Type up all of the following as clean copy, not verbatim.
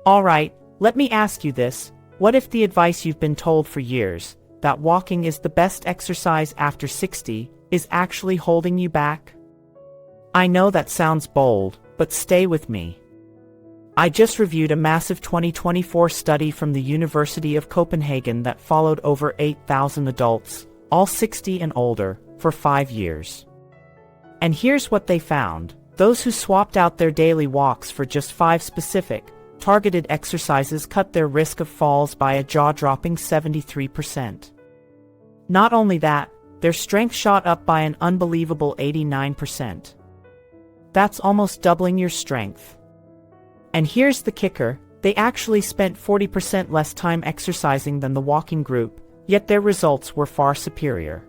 Alright, let me ask you this. What if the advice you've been told for years, that walking is the best exercise after 60, is actually holding you back? I know that sounds bold, but stay with me. I just reviewed a massive 2024 study from the University of Copenhagen that followed over 8,000 adults, all 60 and older, for 5 years. And here's what they found. Those who swapped out their daily walks for just 5 specific, targeted exercises cut their risk of falls by a jaw-dropping 73%. Not only that, their strength shot up by an unbelievable 89%. That's almost doubling your strength. And here's the kicker, they actually spent 40% less time exercising than the walking group, yet their results were far superior.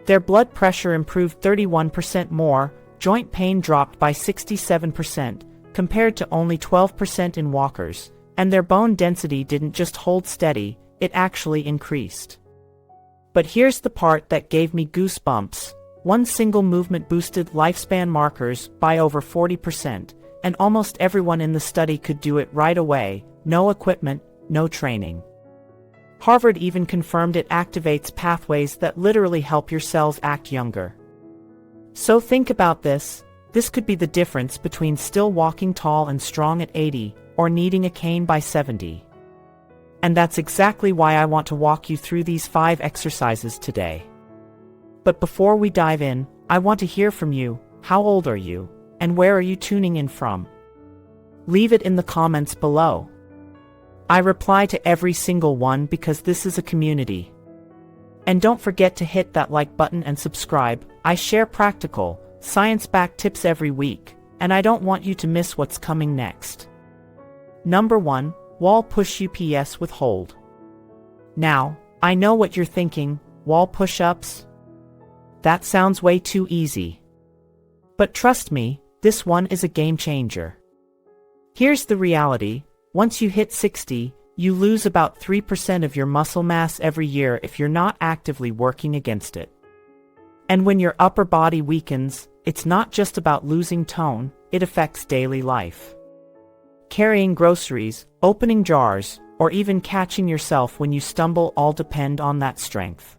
Their blood pressure improved 31% more, joint pain dropped by 67%, compared to only 12% in walkers, and their bone density didn't just hold steady, it actually increased. But here's the part that gave me goosebumps. One single movement boosted lifespan markers by over 40%, and almost everyone in the study could do it right away, no equipment, no training. Harvard even confirmed it activates pathways that literally help your cells act younger. So think about this. This could be the difference between still walking tall and strong at 80, or needing a cane by 70. And that's exactly why I want to walk you through these 5 exercises today. But before we dive in, I want to hear from you. How old are you? And where are you tuning in from? Leave it in the comments below. I reply to every single one because this is a community. And don't forget to hit that like button and subscribe. I share practical, science-backed tips every week, and I don't want you to miss what's coming next. Number 1, wall push UPS with hold. Now, I know what you're thinking, wall push-ups? That sounds way too easy. But trust me, this one is a game changer. Here's the reality, once you hit 60, you lose about 3% of your muscle mass every year if you're not actively working against it. And when your upper body weakens, it's not just about losing tone, it affects daily life. Carrying groceries, opening jars, or even catching yourself when you stumble all depend on that strength.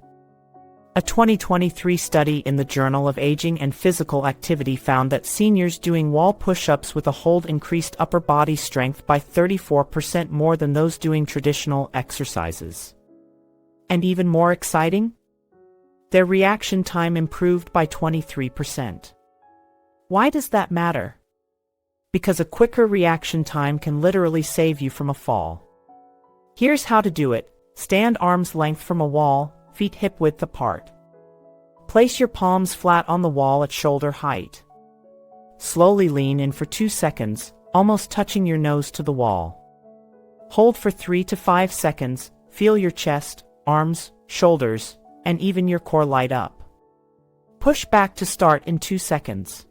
A 2023 study in the Journal of Aging and Physical Activity found that seniors doing wall push-ups with a hold increased upper body strength by 34% more than those doing traditional exercises. And even more exciting? Their reaction time improved by 23%. Why does that matter? Because a quicker reaction time can literally save you from a fall. Here's how to do it. Stand arm's length from a wall, feet hip-width apart. Place your palms flat on the wall at shoulder height. Slowly lean in for 2 seconds, almost touching your nose to the wall. Hold for 3 to 5 seconds, feel your chest, arms, shoulders, and even your core light up. Push back to start in 2 seconds.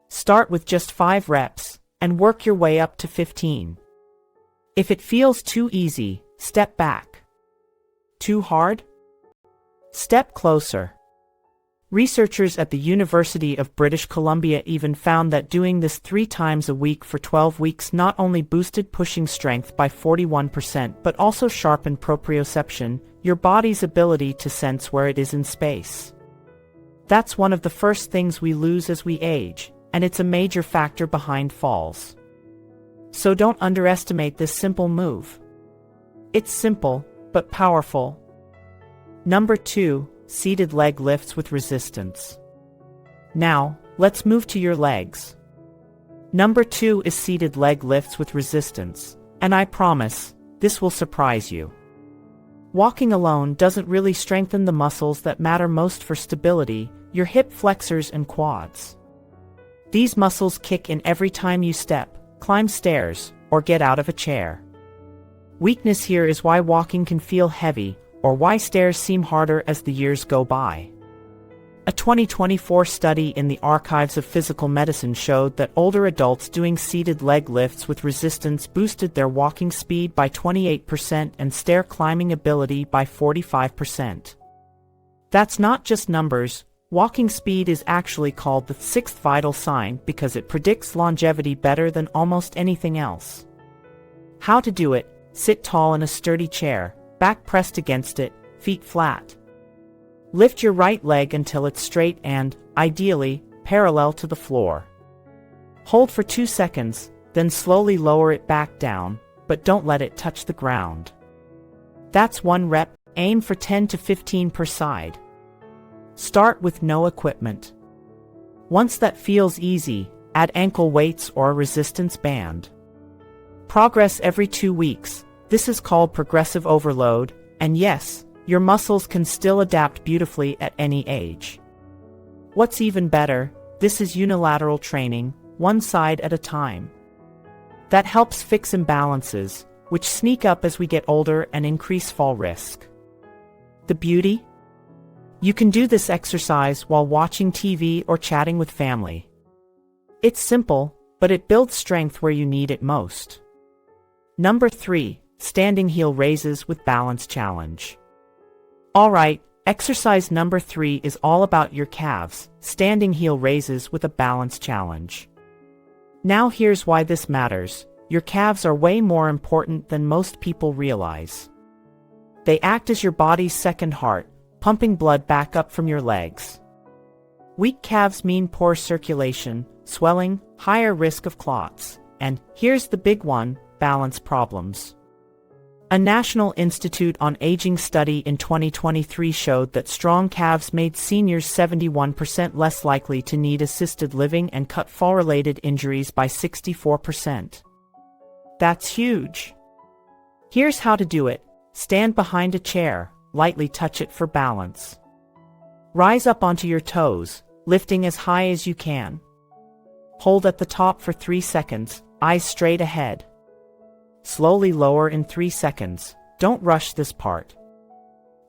Start with just 5 reps, and work your way up to 15. If it feels too easy, step back. Too hard? Step closer. Researchers at the University of British Columbia even found that doing this 3 times a week for 12 weeks not only boosted pushing strength by 41% but also sharpened proprioception, your body's ability to sense where it is in space. That's one of the first things we lose as we age, and it's a major factor behind falls. So don't underestimate this simple move. It's simple, but powerful. Number 2, seated leg lifts with resistance. Now, let's move to your legs. Number 2 is seated leg lifts with resistance, and I promise, this will surprise you. Walking alone doesn't really strengthen the muscles that matter most for stability, your hip flexors and quads. These muscles kick in every time you step, climb stairs, or get out of a chair. Weakness here is why walking can feel heavy, or why stairs seem harder as the years go by. A 2024 study in the Archives of Physical Medicine showed that older adults doing seated leg lifts with resistance boosted their walking speed by 28% and stair climbing ability by 45%. That's not just numbers. Walking speed is actually called the 6th vital sign because it predicts longevity better than almost anything else. How to do it: sit tall in a sturdy chair, back pressed against it, feet flat. Lift your right leg until it's straight and, ideally, parallel to the floor. Hold for 2 seconds, then slowly lower it back down, but don't let it touch the ground. That's 1 rep. Aim for 10 to 15 per side. Start with no equipment. Once that feels easy, add ankle weights or a resistance band. Progress every 2 weeks. This is called progressive overload, and yes, your muscles can still adapt beautifully at any age. What's even better, this is unilateral training, one side at a time. That helps fix imbalances, which sneak up as we get older and increase fall risk. The beauty? You can do this exercise while watching TV or chatting with family. It's simple, but it builds strength where you need it most. Number 3, standing heel raises with balance challenge. Alright, exercise number 3 is all about your calves, standing heel raises with a balance challenge. Now here's why this matters. Your calves are way more important than most people realize. They act as your body's second heart, pumping blood back up from your legs. Weak calves mean poor circulation, swelling, higher risk of clots, and, here's the big one, balance problems. A National Institute on Aging study in 2023 showed that strong calves made seniors 71% less likely to need assisted living and cut fall-related injuries by 64%. That's huge. Here's how to do it. Stand behind a chair, lightly touch it for balance. Rise up onto your toes, lifting as high as you can. Hold at the top for 3 seconds, eyes straight ahead. Slowly lower in 3 seconds, don't rush this part.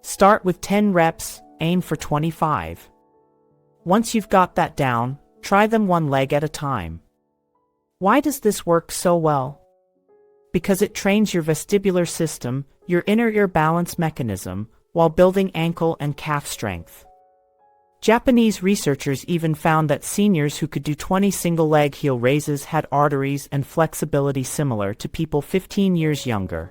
Start with 10 reps, aim for 25. Once you've got that down, try them one leg at a time. Why does this work so well? Because it trains your vestibular system, your inner ear balance mechanism, while building ankle and calf strength. Japanese researchers even found that seniors who could do 20 single-leg heel raises had arteries and flexibility similar to people 15 years younger.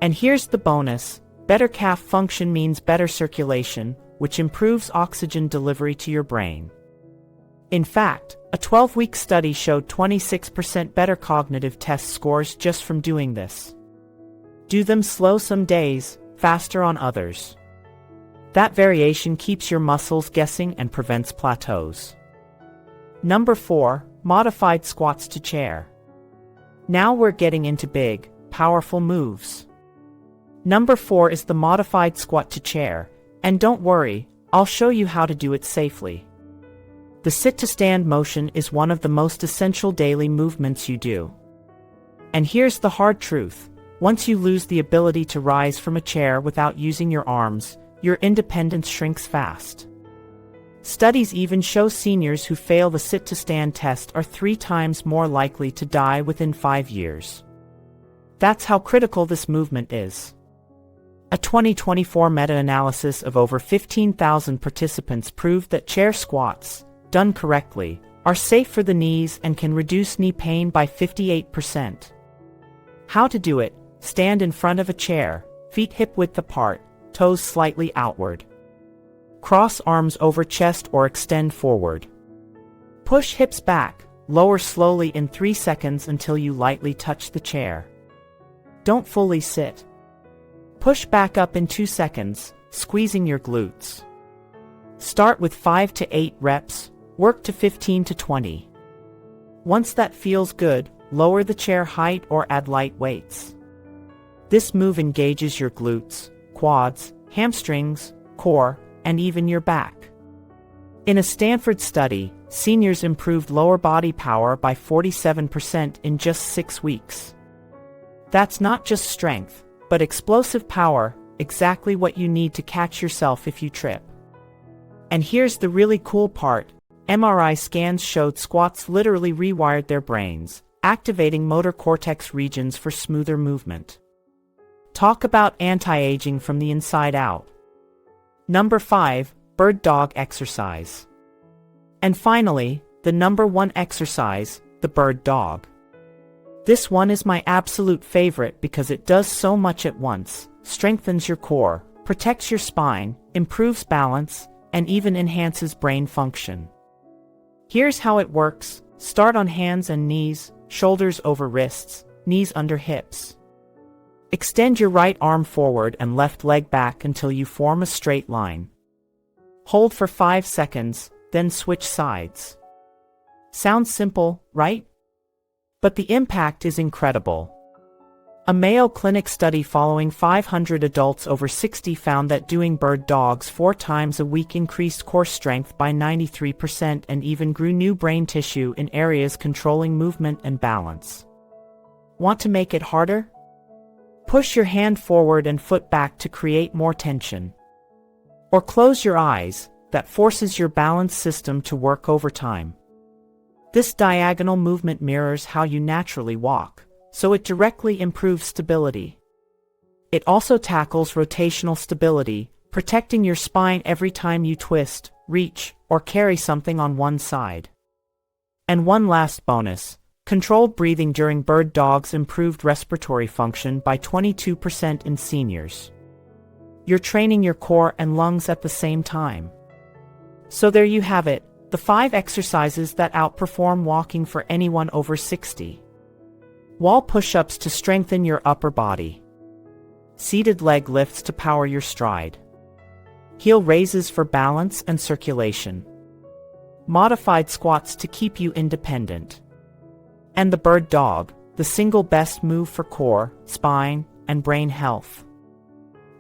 And here's the bonus: better calf function means better circulation, which improves oxygen delivery to your brain. In fact, a 12-week study showed 26% better cognitive test scores just from doing this. Do them slow some days, faster on others. That variation keeps your muscles guessing and prevents plateaus. Number 4, modified squats to chair. Now we're getting into big, powerful moves. Number 4 is the modified squat to chair, and don't worry, I'll show you how to do it safely. The sit-to-stand motion is one of the most essential daily movements you do. And here's the hard truth: once you lose the ability to rise from a chair without using your arms, your independence shrinks fast. Studies even show seniors who fail the sit-to-stand test are 3 times more likely to die within 5 years. That's how critical this movement is. A 2024 meta-analysis of over 15,000 participants proved that chair squats, done correctly, are safe for the knees and can reduce knee pain by 58%. How to do it: stand in front of a chair, feet hip-width apart, toes slightly outward. Cross arms over chest or extend forward. Push hips back, lower slowly in 3 seconds until you lightly touch the chair. Don't fully sit. Push back up in 2 seconds, squeezing your glutes. Start with 5 to 8 reps, work to 15 to 20. Once that feels good, lower the chair height or add light weights. This move engages your glutes, quads, hamstrings, core, and even your back. In a Stanford study, seniors improved lower body power by 47% in just 6 weeks. That's not just strength, but explosive power, exactly what you need to catch yourself if you trip. And here's the really cool part: MRI scans showed squats literally rewired their brains, activating motor cortex regions for smoother movement. Talk about anti-aging from the inside out. Number 5, bird dog exercise. And finally, the number 1 exercise, the bird dog. This one is my absolute favorite because it does so much at once: strengthens your core, protects your spine, improves balance, and even enhances brain function. Here's how it works. Start on hands and knees, shoulders over wrists, knees under hips. Extend your right arm forward and left leg back until you form a straight line. Hold for 5 seconds, then switch sides. Sounds simple, right? But the impact is incredible. A Mayo Clinic study following 500 adults over 60 found that doing bird dogs 4 times a week increased core strength by 93% and even grew new brain tissue in areas controlling movement and balance. Want to make it harder? Push your hand forward and foot back to create more tension. Or close your eyes, that forces your balance system to work overtime. This diagonal movement mirrors how you naturally walk, so it directly improves stability. It also tackles rotational stability, protecting your spine every time you twist, reach, or carry something on one side. And one last bonus: controlled breathing during bird dogs improved respiratory function by 22% in seniors. You're training your core and lungs at the same time. So there you have it, the 5 exercises that outperform walking for anyone over 60. Wall push-ups to strengthen your upper body. Seated leg lifts to power your stride. Heel raises for balance and circulation. Modified squats to keep you independent. And the bird dog, the single best move for core, spine, and brain health.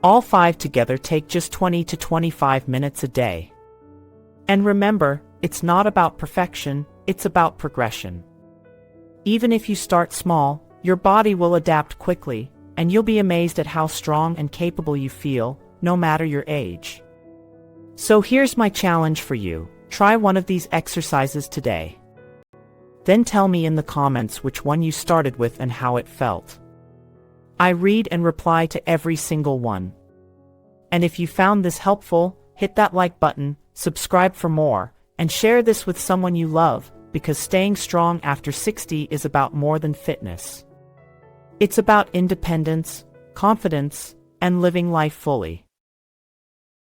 All 5 together take just 20 to 25 minutes a day. And remember, it's not about perfection, it's about progression. Even if you start small, your body will adapt quickly, and you'll be amazed at how strong and capable you feel, no matter your age. So here's my challenge for you: try one of these exercises today. Then tell me in the comments which one you started with and how it felt. I read and reply to every single one. And if you found this helpful, hit that like button, subscribe for more, and share this with someone you love, because staying strong after 60 is about more than fitness. It's about independence, confidence, and living life fully.